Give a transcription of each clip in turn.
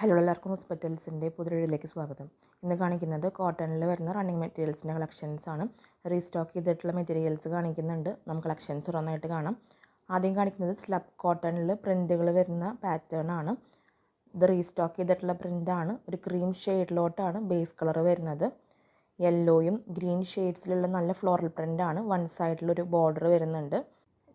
Hello എല്ലാവർക്കും ഹോസ്പിറ്റൽസിൻ്റെ പുതിയ വീഡിയോയിലേക്ക് സ്വാഗതം. ഇന്ന് കാണിക്കുന്നത് കോട്ടണിൽ വരുന്ന റണ്ണിങ് മെറ്റീരിയൽസിൻ്റെ കളക്ഷൻസ് ആണ്. റീസ്റ്റോക്ക് ചെയ്തിട്ടുള്ള മെറ്റീരിയൽസ് കാണിക്കുന്നുണ്ട്. നമുക്ക് കളക്ഷൻസ് ഓരോന്നായിട്ട് കാണാം. ആദ്യം കാണിക്കുന്നത് സ്ലബ് കോട്ടണിൽ പ്രിൻറ്റുകൾ വരുന്ന പാറ്റേൺ ആണ്. ഇത് റീസ്റ്റോക്ക് ചെയ്തിട്ടുള്ള പ്രിൻ്റാണ്. ഒരു ക്രീം ഷെയ്ഡിലോട്ടാണ് ബേസ് കളർ വരുന്നത്. യെല്ലോയും ഗ്രീൻ ഷെയ്ഡ്സിലുള്ള നല്ല ഫ്ലോറൽ പ്രിൻ്റാണ്. വൺ സൈഡിലൊരു ബോർഡർ വരുന്നുണ്ട്.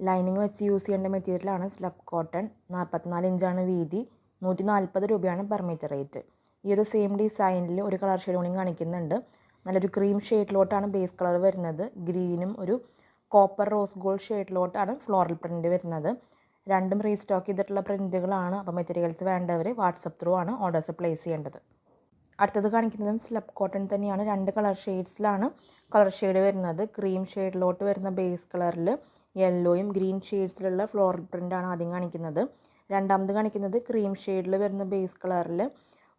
ലൈനിങ് വെച്ച് യൂസ് ചെയ്യേണ്ട മെറ്റീരിയലാണ് സ്ലബ് കോട്ടൺ. 44 ഇഞ്ചാണ് വീതി. 140 രൂപയാണ് പെർ മീറ്റർ റേറ്റ്. ഈ ഒരു സെയിം ഡിസൈനിൽ ഒരു കളർ ഷെയ്ഡ് കൂടി കാണിക്കുന്നുണ്ട്. നല്ലൊരു ക്രീം ഷെയ്ഡിലോട്ടാണ് ബേസ് കളർ വരുന്നത്. ഗ്രീനും ഒരു കോപ്പർ റോസ് ഗോൾഡ് ഷെയ്ഡിലോട്ടാണ് ഫ്ലോറൽ പ്രിൻ്റ് വരുന്നത്. രണ്ടും റീസ്റ്റോക്ക് ചെയ്തിട്ടുള്ള പ്രിൻറ്റുകളാണ്. അപ്പോൾ മെറ്റീരിയൽസ് വേണ്ടവർ വാട്സപ്പ് ത്രൂ ആണ് ഓർഡേഴ്സ് പ്ലേസ് ചെയ്യേണ്ടത്. അടുത്തത് കാണിക്കുന്നതും സ്ലബ് കോട്ടൺ തന്നെയാണ്. രണ്ട് കളർ ഷെയ്ഡ്സിലാണ് കളർ ഷെയ്ഡ് വരുന്നത്. ക്രീം ഷെയ്ഡിലോട്ട് വരുന്ന ബേസ് കളറിൽ യെല്ലോയും ഗ്രീൻ ഷെയ്ഡ്സിലുള്ള ഫ്ലോറൽ പ്രിൻ്റാണ് ആദ്യം കാണിക്കുന്നത്. രണ്ടാമത് കാണിക്കുന്നത് ക്രീം ഷെയ്ഡിൽ വരുന്ന ബേസ് കളറിൽ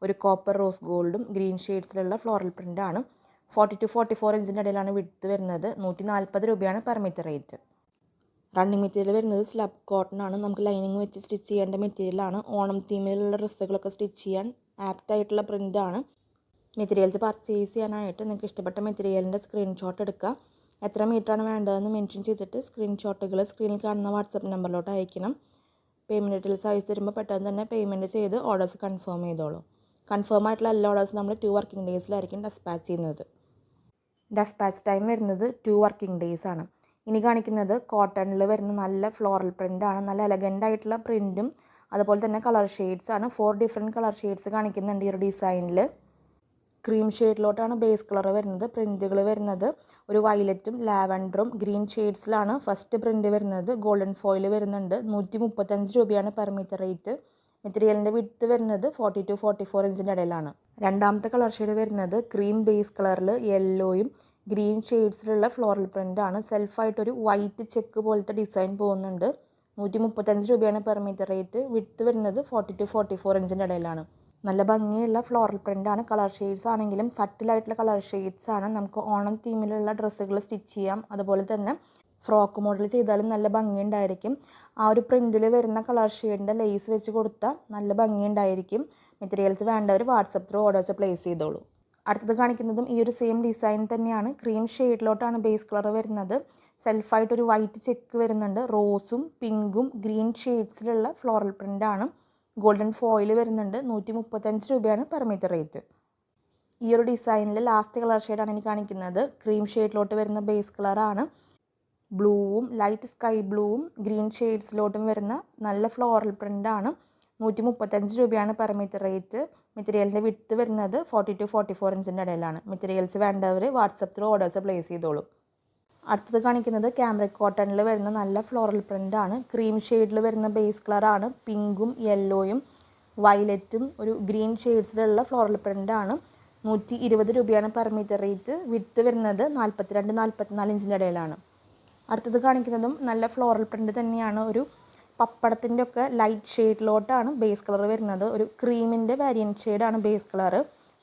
ഒരു കോപ്പർ റോസ് ഗോൾഡും ഗ്രീൻ ഷെയ്ഡ്സിലുള്ള ഫ്ലോറൽ പ്രിൻ്റാണ്. 40 to 44 ഇഞ്ചിൻ്റെ ഇടയിലാണ് വിഡ്ത്ത് വരുന്നത്. 140 രൂപയാണ് per metre rate. Running material വരുന്നത് സ്ലബ് കോട്ടൺ ആണ്. നമുക്ക് ലൈനിങ് വെച്ച് സ്റ്റിച്ച് ചെയ്യേണ്ട മെറ്റീരിയലാണ്. ഓണം തീമിലുള്ള ഡ്രസ്സുകളൊക്കെ സ്റ്റിച്ച് ചെയ്യാൻ ആപ്റ്റായിട്ടുള്ള പ്രിൻ്റാണ്. മെറ്റീരിയൽസ് പർച്ചേസ് ചെയ്യാനായിട്ട് നിങ്ങൾക്ക് ഇഷ്ടപ്പെട്ട മെറ്റീരിയലിൻ്റെ സ്ക്രീൻഷോട്ട് എടുക്കുക. എത്ര മീറ്ററാണ് വേണ്ടതെന്ന് മെൻഷൻ ചെയ്തിട്ട് സ്ക്രീൻഷോട്ടുകൾ സ്ക്രീനിൽ കാണുന്ന വാട്സപ്പ് നമ്പറിലോട്ട് അയക്കണം. പേയ്മെൻറ്റ് ഡീറ്റെയിൽസ് അയച്ചു തരുമ്പോൾ പെട്ടെന്ന് തന്നെ പേയ്മെൻറ്റ് ചെയ്ത് ഓർഡേഴ്സ് കൺഫേം ചെയ്തോളൂ. കൺഫേം ആയിട്ടുള്ള എല്ലാ ഓർഡേഴ്സും നമ്മൾ 2 വർക്കിംഗ് ഡേയ്സിലായിരിക്കും ഡെസ്പാച്ച് ചെയ്യുന്നത്. ഡെസ്പാച്ച് ടൈം വരുന്നത് 2 വർക്കിംഗ് ഡേയ്സ് ആണ്. ഇനി കാണിക്കുന്നത് കോട്ടണിൽ വരുന്ന നല്ല ഫ്ലോറൽ പ്രിൻ്റാണ്. നല്ല എലഗൻ്റ് ആയിട്ടുള്ള പ്രിൻറ്റും അതുപോലെ തന്നെ കളർ ഷെയ്ഡ്സ് ആണ്. 4 ഡിഫറെൻറ്റ് കളർ ഷെയ്ഡ്സ് കാണിക്കുന്നുണ്ട് ഈ ഒരു ഡിസൈനിൽ. ക്രീം ഷെയ്ഡിലോട്ടാണ് ബേസ് കളർ വരുന്നത്. പ്രിൻറ്റുകൾ വരുന്നത് ഒരു വയലറ്റും ലാവൻഡറും ഗ്രീൻ ഷെയ്ഡ്സിലാണ് ഫസ്റ്റ് പ്രിൻറ്റ് വരുന്നത്. ഗോൾഡൻ ഫോയിൽ വരുന്നുണ്ട്. 135 രൂപയാണ് പെർ മീറ്റർ റേറ്റ്. മെറ്റീരിയലിൻ്റെ വിഡ്ത്ത് വരുന്നത് 40 to 44 ഇഞ്ചിൻ്റെ ഇടയിലാണ്. രണ്ടാമത്തെ കളർ ഷെയ്ഡ് വരുന്നത് ക്രീം ബേസ് കളറിൽ യെല്ലോയും ഗ്രീൻ ഷെയ്ഡ്സിലുള്ള ഫ്ലോറൽ പ്രിൻ്റാണ്. സെൽഫായിട്ടൊരു വൈറ്റ് ചെക്ക് പോലത്തെ ഡിസൈൻ പോകുന്നുണ്ട്. 135 രൂപയാണ് പെർ മീറ്റർ റേറ്റ്. വിഡ്ത്ത് വരുന്നത് 40 to 44 ഇഞ്ചിൻ്റെ ഇടയിലാണ്. നല്ല ഭംഗിയുള്ള ഫ്ലോറൽ പ്രിൻ്റാണ്. കളർ ഷെയ്ഡ്സ് ആണെങ്കിലും സട്ടിലായിട്ടുള്ള കളർ ഷെയ്ഡ്സ് ആണ്. നമുക്ക് ഓണം തീമിലുള്ള ഡ്രസ്സുകൾ സ്റ്റിച്ച് ചെയ്യാം. അതുപോലെ തന്നെ ഫ്രോക്ക് മോഡൽ ചെയ്താലും നല്ല ഭംഗിയുണ്ടായിരിക്കും. ആ ഒരു പ്രിൻറ്റിൽ വരുന്ന കളർ ഷെയ്ഡിൻ്റെ ലേസ് വെച്ച് കൊടുത്താൽ നല്ല ഭംഗിയുണ്ടായിരിക്കും. മെറ്റീരിയൽസ് വേണ്ടവർ വാട്സപ്പ് ത്രൂ ഓർഡേഴ്സ് പ്ലേസ് ചെയ്തോളൂ. അടുത്തത് കാണിക്കുന്നതും ഈ ഒരു സെയിം ഡിസൈൻ തന്നെയാണ്. ക്രീം ഷെയ്ഡിലോട്ടാണ് ബേസ് കളർ വരുന്നത്. സെൽഫായിട്ടൊരു വൈറ്റ് ചെക്ക് വരുന്നുണ്ട്. റോസും പിങ്കും ഗ്രീൻ ഷെയ്ഡ്സിലുള്ള ഫ്ലോറൽ പ്രിൻ്റാണ്. ഗോൾഡൻ ഫോയിൽ വരുന്നുണ്ട്. 135 രൂപയാണ് പെർ മീറ്റർ റേറ്റ്. ഈ ഒരു ഡിസൈനിൽ ലാസ്റ്റ് കളർ ഷെയ്ഡാണ് എനിക്ക് കാണിക്കുന്നത്. ക്രീം ഷെയ്ഡിലോട്ട് വരുന്ന ബേസ് കളറാണ്. ബ്ലൂവും ലൈറ്റ് സ്കൈ ബ്ലൂവും ഗ്രീൻ ഷെയ്ഡ്സിലോട്ടും വരുന്ന നല്ല ഫ്ലോറൽ പ്രിൻ്റാണ്. 135 രൂപയാണ് പെർ മീറ്റർ റേറ്റ്. മെറ്റീരിയലിൻ്റെ വിഡ്ത്ത് വരുന്നത് 40 to 44 ഇഞ്ചിൻ്റെ ഇടയിലാണ്. മെറ്റീരിയൽസ് വേണ്ടവർ വാട്സപ്പ് ത്രൂ ഓർഡേഴ്സ് പ്ലേസ് ചെയ്തോളൂ. അടുത്തത് കാണിക്കുന്നത് ക്യാമ്രിക് കോട്ടണിൽ വരുന്ന നല്ല ഫ്ലോറൽ പ്രിൻ്റാണ്. ക്രീം ഷെയ്ഡിൽ വരുന്ന ബേസ് കളറാണ്. പിങ്കും യെല്ലോയും വയലറ്റും ഒരു ഗ്രീൻ ഷെയ്ഡ്സിലുള്ള ഫ്ലോറൽ പ്രിൻ്റാണ്. 120 രൂപയാണ് പെർ മീറ്റർ റേറ്റ്. വിഡ്ത്ത് വരുന്നത് 42-44 ഇഞ്ചിൻ്റെ ഇടയിലാണ്. അടുത്തത് കാണിക്കുന്നതും നല്ല ഫ്ലോറൽ പ്രിൻ്റ് തന്നെയാണ്. ഒരു പപ്പടത്തിൻ്റെ ഒക്കെ ലൈറ്റ് ഷെയ്ഡിലോട്ടാണ് ബേസ് കളർ വരുന്നത്. ഒരു ക്രീമിൻ്റെ വേരിയൻറ്റ് ഷെയ്ഡാണ് ബേസ് കളർ.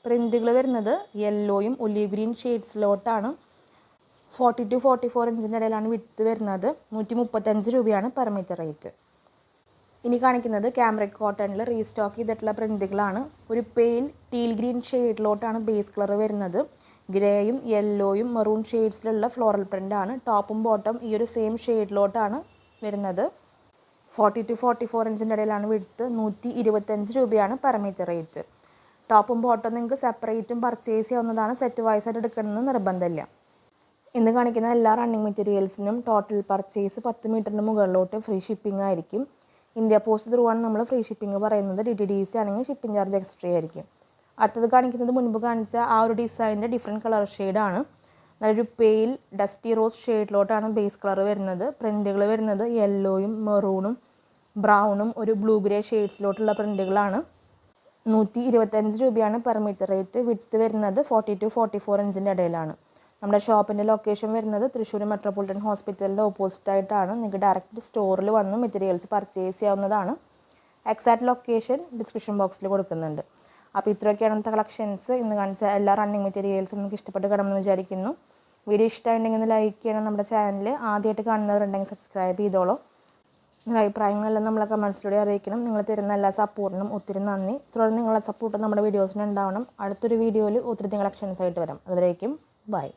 പ്രിൻറ്റുകൾ വരുന്നത് യെല്ലോയും ഒലീവ് ഗ്രീൻ ഷെയ്ഡ്സിലോട്ടാണ്. 40 to 44 ഇഞ്ചിൻ്റെ ഇടയിലാണ് വിഡ്ത്ത് വരുന്നത്. 135 രൂപയാണ് പെർ മീറ്റർ റേറ്റ്. ഇനി കാണിക്കുന്നത് ക്യാമ്രിക് കോട്ടണിൽ റീസ്റ്റോക്ക് ചെയ്തിട്ടുള്ള പ്രിൻറ്റുകളാണ്. ഒരു പെയിൽ ടീൽ ഗ്രീൻ ഷെയ്ഡിലോട്ടാണ് ബേസ് കളർ വരുന്നത്. ഗ്രേയും യെല്ലോയും മെറൂൺ ഷെയ്ഡ്സിലുള്ള ഫ്ലോറൽ പ്രിൻ്റാണ്. ടോപ്പും ബോട്ടം ഈ ഒരു സെയിം ഷെയ്ഡിലോട്ടാണ് വരുന്നത്. 40 to 44 ഇഞ്ചിൻ്റെ ഇടയിലാണ് വിഡ്ത്ത്. 125 രൂപയാണ് പെർ മീറ്റർ റേറ്റ്. ടോപ്പും ബോട്ടം നിങ്ങൾക്ക് സെപ്പറേറ്റും പർച്ചേസ് ചെയ്യാവുന്നതാണ്. സെറ്റ് വൈസ് ആയിട്ട് എടുക്കണമെന്ന് നിർബന്ധമില്ല. ഇന്ന് കാണിക്കുന്ന എല്ലാ റണ്ണിങ് മെറ്റീരിയൽസിനും ടോട്ടൽ പർച്ചേസ് 10 മീറ്ററിന് മുകളിലോട്ട് ഫ്രീ ഷിപ്പിംഗ് ആയിരിക്കും. ഇന്ത്യ പോസ്റ്റ് ത്രൂ ആണ് നമ്മൾ ഫ്രീ ഷിപ്പിംഗ് പറയുന്നത്. DTDC ആണെങ്കിൽ ഷിപ്പിംഗ് ചാർജ് എക്സ്ട്രാ ആയിരിക്കും. അടുത്തത് കാണിക്കുന്നത് മുൻപ് കാണിച്ച ആ ഒരു ഡിസൈനിൻ്റെ ഡിഫറെൻറ്റ് കളർ ഷെയ്ഡാണ്. നല്ലൊരു പെയിൽ ഡസ്റ്റി റോസ് ഷെയ്ഡിലോട്ടാണ് ബേസ് കളർ വരുന്നത്. പ്രിൻറ്റുകൾ വരുന്നത് യെല്ലോയും മെറൂണും ബ്രൗണും ഒരു ബ്ലൂ ഗ്രേ ഷെയ്ഡ്സിലോട്ടുള്ള പ്രിൻറ്റുകളാണ്. 125 രൂപയാണ് പെർ മീറ്റർ റേറ്റ്. വിഡ്ത്ത് വരുന്നത് 40 to 44 ഇഞ്ചിൻ്റെ ഇടയിലാണ്. നമ്മുടെ ഷോപ്പിൻ്റെ ലൊക്കേഷൻ വരുന്നത് തൃശ്ശൂർ മെട്രോപൊളിറ്റൻ ഹോസ്പിറ്റലിൻ്റെ ഓപ്പോസിറ്റ് ആയിട്ടാണ്. നിങ്ങൾക്ക് ഡയറക്റ്റ് സ്റ്റോറിൽ വന്ന് മെറ്റീരിയൽസ് പർച്ചേസ് ചെയ്യാവുന്നതാണ്. എക്സാക്ട് ലൊക്കേഷൻ ഡിസ്ക്രിപ്ഷൻ ബോക്സിൽ കൊടുക്കുന്നുണ്ട്. അപ്പോൾ ഇത്രയൊക്കെയാണ് ഇന്നത്തെ കളക്ഷൻസ്. ഇന്ന് കാണിച്ച എല്ലാ റണ്ണിങ് മെറ്റീരിയൽസും നിങ്ങൾക്ക് ഇഷ്ടപ്പെട്ട് കിടണമെന്ന് വിചാരിക്കുന്നു. വീഡിയോ ഇഷ്ടമായിട്ടുണ്ടെങ്കിൽ ഒന്ന് ലൈക്ക് ചെയ്യണം. നമ്മുടെ ചാനൽ ആദ്യമായിട്ട് കാണുന്നവരുണ്ടെങ്കിൽ സബ്സ്ക്രൈബ് ചെയ്തോളൂ. നിങ്ങളുടെ അഭിപ്രായങ്ങളെല്ലാം നമ്മളെ കമൻസിലൂടെ അറിയിക്കണം. നിങ്ങൾ തരുന്ന എല്ലാ സപ്പോർട്ടിനും ഒത്തിരി നന്ദി. തുടർന്ന് നിങ്ങളുടെ സപ്പോർട്ട് നമ്മുടെ വീഡിയോസിന് ഉണ്ടാവണം. അടുത്തൊരു വീഡിയോയിൽ ഒത്തിരി കളക്ഷൻസ് ആയിട്ട് വരാം. അതുവരേക്കും ബൈ.